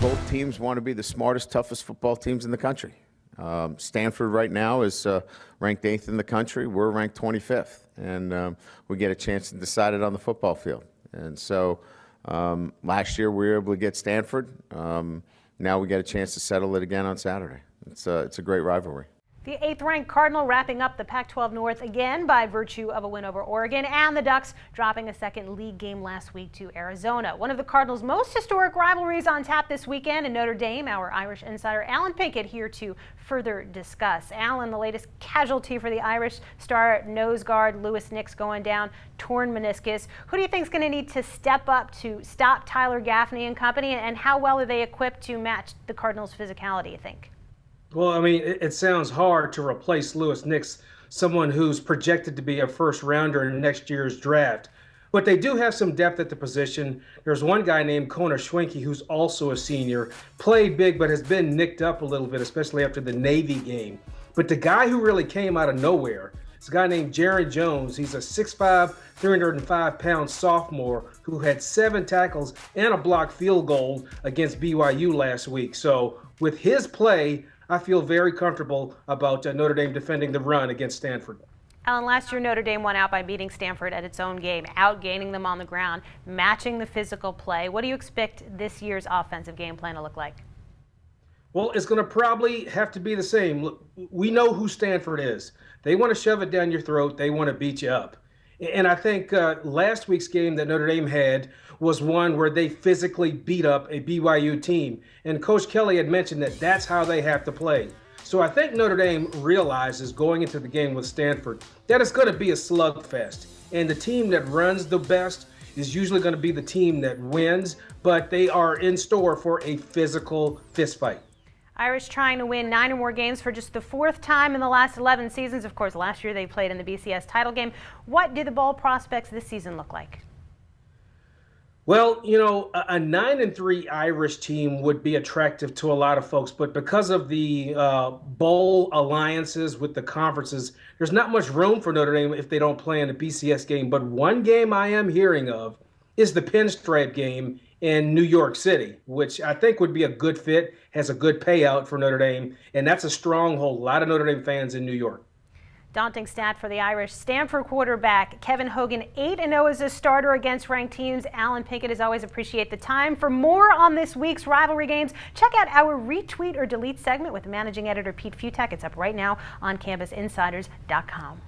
both teams want to be the smartest, toughest football teams in the country. Stanford right now is ranked 8th in the country. We're ranked 25th, and we get a chance to decide it on the football field. And so last year we were able to get Stanford. Now we get a chance to settle it again on Saturday. It's a great rivalry. The 8th-ranked Cardinal wrapping up the Pac-12 North again by virtue of a win over Oregon, and the Ducks dropping a second league game last week to Arizona. One of the Cardinals' most historic rivalries on tap this weekend in Notre Dame. Our Irish insider Allen Pinkett here to further discuss. Allen, the latest casualty for the Irish star nose guard Louis Nix going down, torn meniscus. Who do you think is going to need to step up to stop Tyler Gaffney and company, and how well are they equipped to match the Cardinals' physicality, you think? Well, I mean, it sounds hard to replace Louis Nix, someone who's projected to be a first-rounder in next year's draft. But they do have some depth at the position. There's one guy named Connor Schwenke, who's also a senior, played big but has been nicked up a little bit, especially after the Navy game. But the guy who really came out of nowhere is a guy named Jaron Jones. He's a 6'5", 305-pound sophomore who had 7 tackles and a blocked field goal against BYU last week. So with his play, I feel very comfortable about Notre Dame defending the run against Stanford. Allen, last year Notre Dame won out by beating Stanford at its own game, outgaining them on the ground, matching the physical play. What do you expect this year's offensive game plan to look like? Well, it's going to probably have to be the same. Look, we know who Stanford is. They want to shove it down your throat. They want to beat you up. And I think last week's game that Notre Dame had was one where they physically beat up a BYU team. And Coach Kelly had mentioned that that's how they have to play. So I think Notre Dame realizes going into the game with Stanford that it's going to be a slugfest. And the team that runs the best is usually going to be the team that wins, but they are in store for a physical fistfight. Irish trying to win 9 or more games for just the 4th time in the last 11 seasons. Of course, last year they played in the BCS title game. What do the bowl prospects this season look like? Well, you know, a 9-3 Irish team would be attractive to a lot of folks, but because of the bowl alliances with the conferences, there's not much room for Notre Dame if they don't play in a BCS game. But one game I am hearing of is the Pinstripe game in New York City, which I think would be a good fit, has a good payout for Notre Dame, and that's a stronghold. A lot of Notre Dame fans in New York. Daunting stat for the Irish. Stanford quarterback Kevin Hogan, 8-0 as a starter against ranked teams. Allen Pinkett, as always, appreciate the time. For more on this week's rivalry games, check out our retweet or delete segment with managing editor Pete Futek. It's up right now on CampusInsiders.com.